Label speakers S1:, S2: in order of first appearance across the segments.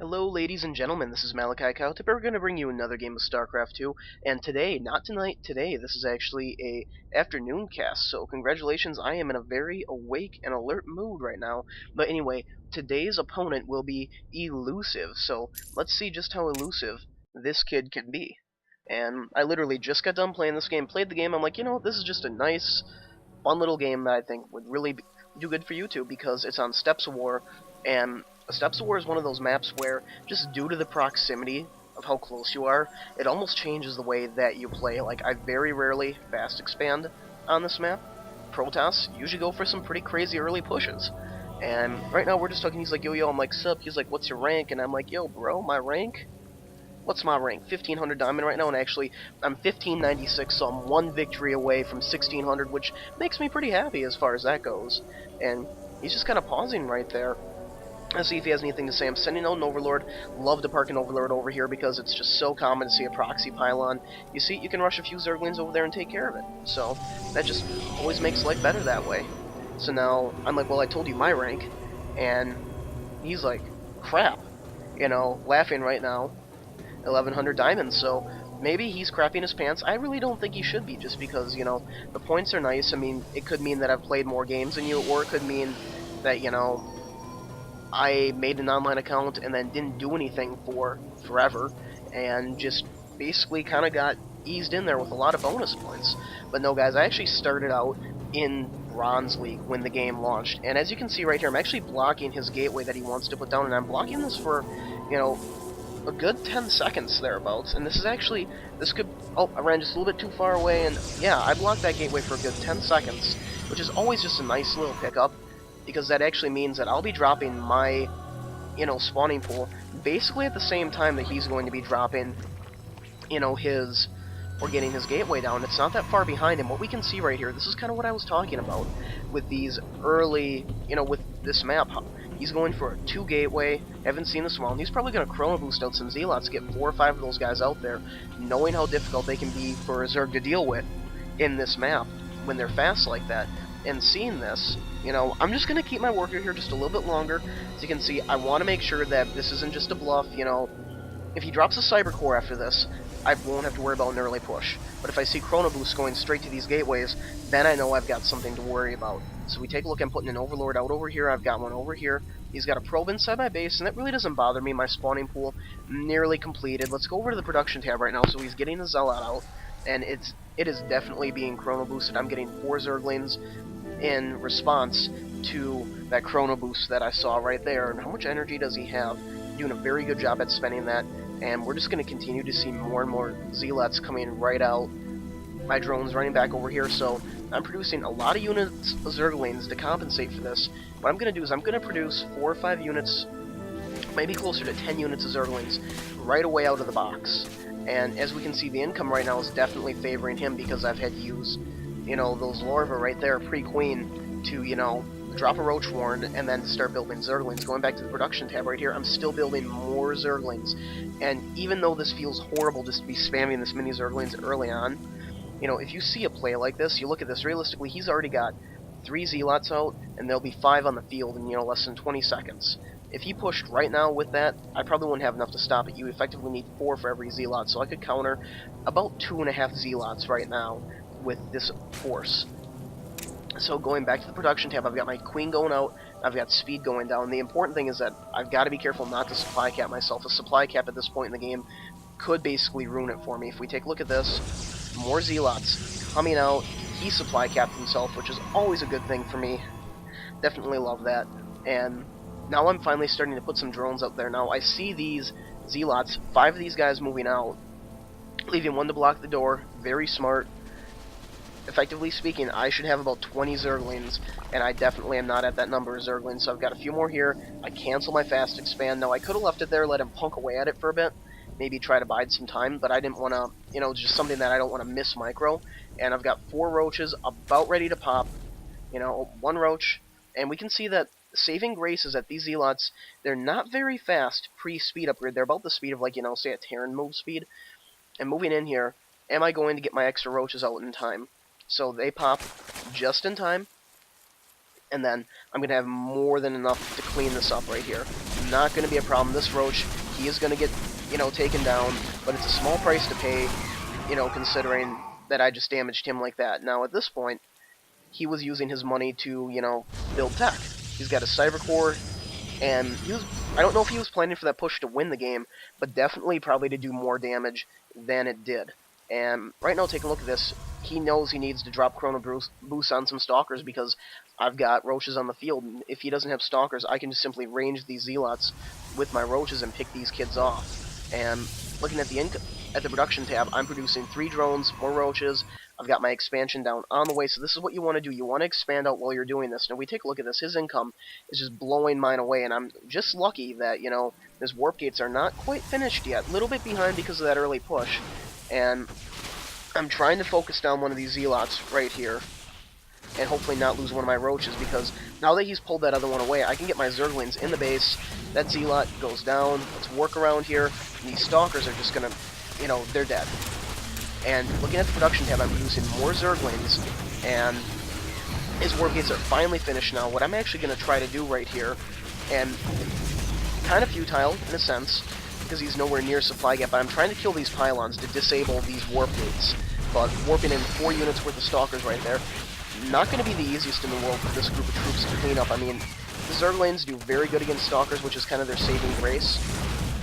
S1: Hello, ladies and gentlemen, this is Malikicowtipper. We're going to bring you another game of StarCraft 2, and today, not tonight, today, this is actually a afternoon cast, so congratulations, I am in a very awake and alert mood right now. But anyway, today's opponent will be eLusive, so let's see just how elusive this kid can be. And I literally just got done playing this game, played the game, I'm like, this is just a nice, fun little game that I think would really do good for YouTube because it's on Steps of War, and Steps of War is one of those maps where, just due to the proximity of how close you are, it almost changes the way that you play. Like, I very rarely fast expand on this map. Protoss usually go for some pretty crazy early pushes. And right now we're just talking, he's like, yo, I'm like, sup? He's like, what's your rank? And I'm like, yo, bro, my rank? What's my rank? 1500 diamond right now, and actually, I'm 1596, so I'm one victory away from 1600, which makes me pretty happy as far as that goes. And he's just kind of pausing right there. Let's see if he has anything to say. I'm sending out an Overlord. Love to park an Overlord over here because it's just so common to see a proxy pylon. You see, you can rush a few Zerglings over there and take care of it. So, that just always makes life better that way. So now, I'm like, well, I told you my rank. And he's like, crap. Laughing right now. 1100 diamonds, so maybe he's crapping his pants. I really don't think he should be, just because, the points are nice. I mean, it could mean that I've played more games than you, or it could mean that, I made an online account and then didn't do anything for forever, and just basically kind of got eased in there with a lot of bonus points. But no, guys, I actually started out in Bronze League when the game launched, and as you can see right here, I'm actually blocking his gateway that he wants to put down, and I'm blocking this for, a good 10 seconds thereabouts, and this could, I ran just a little bit too far away, and yeah, I blocked that gateway for a good 10 seconds, which is always just a nice little pickup, because that actually means that I'll be dropping my, spawning pool basically at the same time that he's going to be dropping, getting his gateway down. It's not that far behind him. What we can see right here, this is kind of what I was talking about with these early, with this map. He's going for a 2 gateway, haven't seen this well, and he's probably going to Chrono Boost out some Zealots to get 4 or 5 of those guys out there, knowing how difficult they can be for a Zerg to deal with in this map when they're fast like that. And seeing this, I'm just going to keep my worker here just a little bit longer. As you can see, I want to make sure that this isn't just a bluff, If he drops a Cyber Core after this, I won't have to worry about an early push. But if I see Chrono Boost going straight to these gateways, then I know I've got something to worry about. So we take a look, I'm putting an Overlord out over here, I've got one over here. He's got a probe inside my base, and that really doesn't bother me. My spawning pool nearly completed. Let's go over to the production tab right now. So he's getting a Zealot out, and it is definitely being Chrono Boosted. I'm getting 4 Zerglings in response to that Chrono Boost that I saw right there. And how much energy does he have? Doing a very good job at spending that. And we're just going to continue to see more and more Zealots coming right out. My drone's running back over here, so I'm producing a lot of units of Zerglings to compensate for this. What I'm going to do is I'm going to produce 4 or 5 units, maybe closer to 10 units of Zerglings, right away out of the box. And as we can see, the income right now is definitely favoring him because I've had to use, those Larva right there, pre-Queen, to, drop a Roach Warren and then start building Zerglings. Going back to the production tab right here, I'm still building more Zerglings. And even though this feels horrible just to be spamming this many Zerglings early on, if you see a play like this, you look at this realistically, he's already got 3 Zealots out, and there'll be 5 on the field in, less than 20 seconds. If he pushed right now with that, I probably wouldn't have enough to stop it. You effectively need 4 for every Zealot, so I could counter about 2.5 Zealots right now with this force. So going back to the production tab, I've got my Queen going out, I've got speed going down. The important thing is that I've got to be careful not to supply cap myself. A supply cap at this point in the game could basically ruin it for me. If we take a look at this, more Zealots coming out. He supply capped himself, which is always a good thing for me. Definitely love that. And now I'm finally starting to put some drones out there. Now I see these Zealots, 5 of these guys moving out, leaving 1 to block the door. Very smart. Effectively speaking, I should have about 20 Zerglings, and I definitely am not at that number of Zerglings, so I've got a few more here. I cancel my fast expand. Now I could have left it there, let him punk away at it for a bit, maybe try to bide some time, but I didn't want to, just something that I don't want to miss micro. And I've got 4 roaches about ready to pop, 1 roach, and we can see that saving grace is that these Zealots, they're not very fast pre-speed upgrade. They're about the speed of, like, say a Terran move speed. And moving in here, am I going to get my extra roaches out in time? So they pop just in time, and then I'm going to have more than enough to clean this up right here. not going to be a problem. This Roach, he is going to get, taken down, but it's a small price to pay, considering that I just damaged him like that. Now, at this point, he was using his money to, build tech. He's got a Cyber Core, and I don't know if he was planning for that push to win the game, but definitely probably to do more damage than it did. And right now, take a look at this. He knows he needs to drop Chrono Boost on some Stalkers because I've got Roaches on the field. And if he doesn't have Stalkers, I can just simply range these Zealots with my Roaches and pick these kids off. And looking at the production tab, I'm producing 3 drones, more Roaches. I've got my expansion down on the way, so this is what you want to do. You want to expand out while you're doing this. Now, we take a look at this. His income is just blowing mine away, and I'm just lucky that, his warp gates are not quite finished yet. A little bit behind because of that early push. And I'm trying to focus down one of these Zealots right here and hopefully not lose one of my Roaches, because now that he's pulled that other one away, I can get my Zerglings in the base. That Zealot goes down. Let's work around here. And these Stalkers are just going to, they're dead. And looking at the production tab, I'm producing more Zerglings, and his warp gates are finally finished now. What I'm actually going to try to do right here, and kind of futile in a sense, because he's nowhere near supply gap, but I'm trying to kill these pylons to disable these warp gates. But warping in 4 units worth of Stalkers right there, not going to be the easiest in the world for this group of troops to clean up. I mean, the Zerglings do very good against Stalkers, which is kind of their saving grace,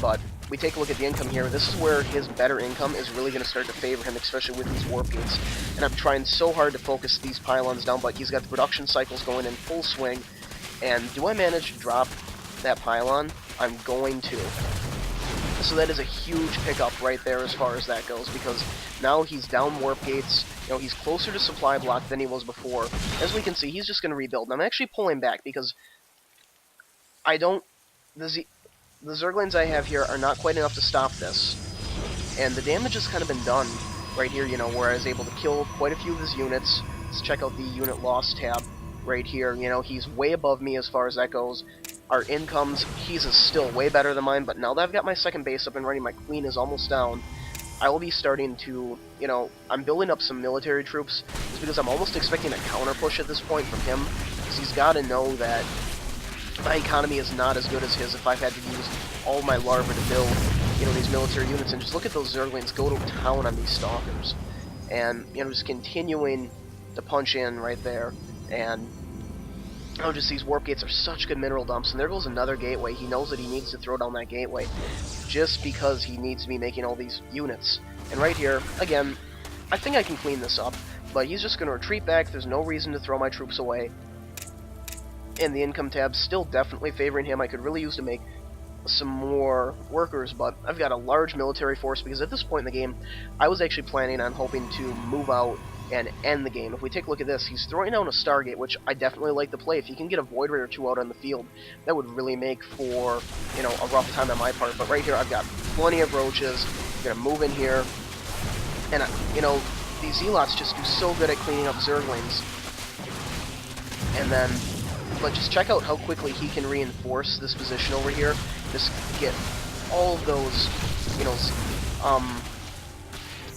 S1: but we take a look at the income here. This is where his better income is really going to start to favor him, especially with these warp gates. And I'm trying so hard to focus these pylons down, but he's got the production cycles going in full swing. And do I manage to drop that pylon? I'm going to. So that is a huge pickup right there as far as that goes, because now he's down warp gates. He's closer to supply block than he was before. As we can see, he's just going to rebuild. And I'm actually pulling back because the Zerglings I have here are not quite enough to stop this. And the damage has kind of been done right here, where I was able to kill quite a few of his units. Let's check out the unit loss tab right here. He's way above me as far as that goes. Our incomes, he's still way better than mine, but now that I've got my second base up and running, my queen is almost down, I will be starting to, I'm building up some military troops, just because I'm almost expecting a counter push at this point from him, because he's got to know that my economy is not as good as his if I've had to use all my larvae to build, these military units. And just look at those Zerglings go to town on these Stalkers. And, just continuing to punch in right there. And, just these warp gates are such good mineral dumps. And there goes another gateway. He knows that he needs to throw down that gateway just because he needs to be making all these units. And right here, again, I think I can clean this up. But he's just going to retreat back. There's no reason to throw my troops away. And the income tab's still definitely favoring him. I could really use to make some more workers, but I've got a large military force, because at this point in the game, I was actually planning on hoping to move out and end the game. If we take a look at this, he's throwing down a Stargate, which I definitely like to play. If you can get a Void Ray or 2 out on the field, that would really make for, a rough time on my part. But right here, I've got plenty of Roaches. I'm going to move in here. And, these Zealots just do so good at cleaning up Zerglings. And then, but just check out how quickly he can reinforce this position over here. Just get all of those,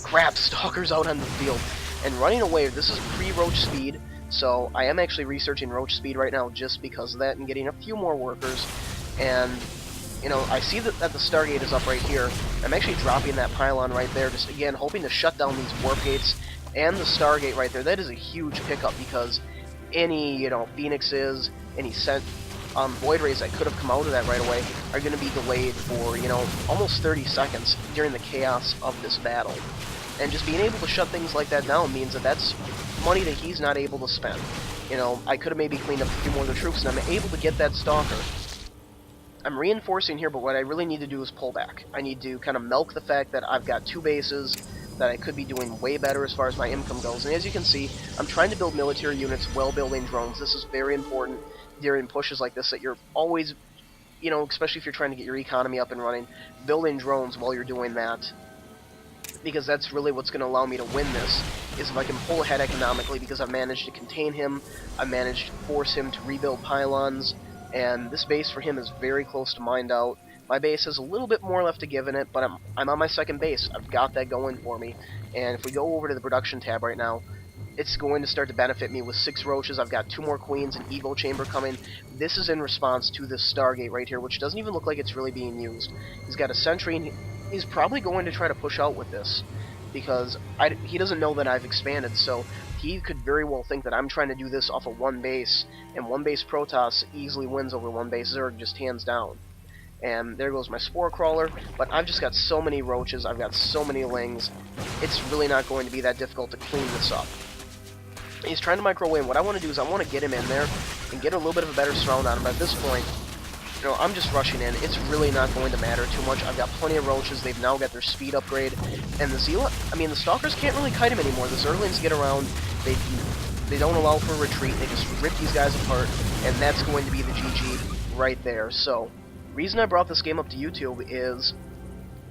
S1: crap Stalkers out on the field. And running away, this is pre-Roach speed, so I am actually researching Roach speed right now just because of that and getting a few more workers. And, I see that the Stargate is up right here. I'm actually dropping that pylon right there, just again, hoping to shut down these warp gates and the Stargate right there. That is a huge pickup, because any, Phoenixes, any Void Rays that could have come out of that right away are going to be delayed for, almost 30 seconds during the chaos of this battle. And just being able to shut things like that down means that that's money that he's not able to spend. I could have maybe cleaned up a few more of the troops, and I'm able to get that Stalker. I'm reinforcing here, but what I really need to do is pull back. I need to kind of milk the fact that I've got 2 bases, that I could be doing way better as far as my income goes. And as you can see, I'm trying to build military units while building drones. This is very important during pushes like this, that you're always, especially if you're trying to get your economy up and running, building drones while you're doing that. Because that's really what's going to allow me to win this, is if I can pull ahead economically, because I've managed to contain him, I've managed to force him to rebuild pylons, and this base for him is very close to mined out. My base has a little bit more left to give in it, but I'm on my second base. I've got that going for me. And if we go over to the production tab right now, it's going to start to benefit me with 6 roaches. I've got 2 more queens, an evo chamber coming. This is in response to this Stargate right here, which doesn't even look like it's really being used. He's got a sentry, and he's probably going to try to push out with this, because he doesn't know that I've expanded, so he could very well think that I'm trying to do this off of 1 base, and 1 base Protoss easily wins over 1 base Zerg, just hands down. And there goes my Spore Crawler, but I've just got so many roaches, I've got so many lings, it's really not going to be that difficult to clean this up. He's trying to microwave. What I want to do is I want to get him in there and get a little bit of a better surround on him. But at this point, you know, I'm just rushing in. It's really not going to matter too much. I've got plenty of roaches. They've now got their speed upgrade. And the Zealot, I mean, the Stalkers can't really kite him anymore. The Zerglings get around. They don't allow for a retreat. They just rip these guys apart. And that's going to be the GG right there. So, reason I brought this game up to YouTube is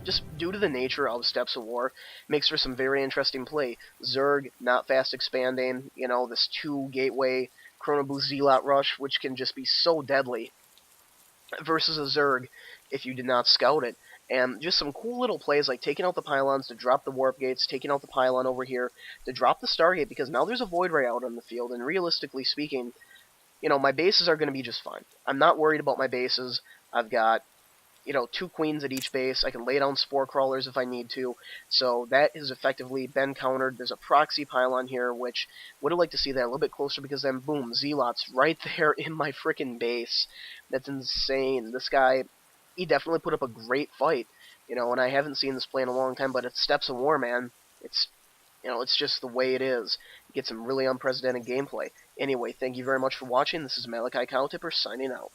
S1: just due to the nature of Steps of War, makes for some very interesting play. Zerg, not fast expanding, you know, this 2 gateway Chrono Boost Zealot rush, which can just be so deadly, versus a Zerg if you did not scout it. And just some cool little plays like taking out the pylons to drop the warp gates, taking out the pylon over here to drop the Stargate, because now there's a Void Ray out on the field, and realistically speaking, you know, my bases are going to be just fine. I'm not worried about my bases. I've got, you know, 2 queens at each base. I can lay down Spore Crawlers if I need to. So that has effectively been countered. There's a proxy pylon here, which would have liked to see that a little bit closer, because then, boom, Zealots right there in my frickin' base. That's insane. This guy, he definitely put up a great fight. You know, and I haven't seen this play in a long time, but it's Steps of War, man. It's, you know, it's just the way it is. You get some really unprecedented gameplay. Anyway, thank you very much for watching. This is Malikicowtipper signing out.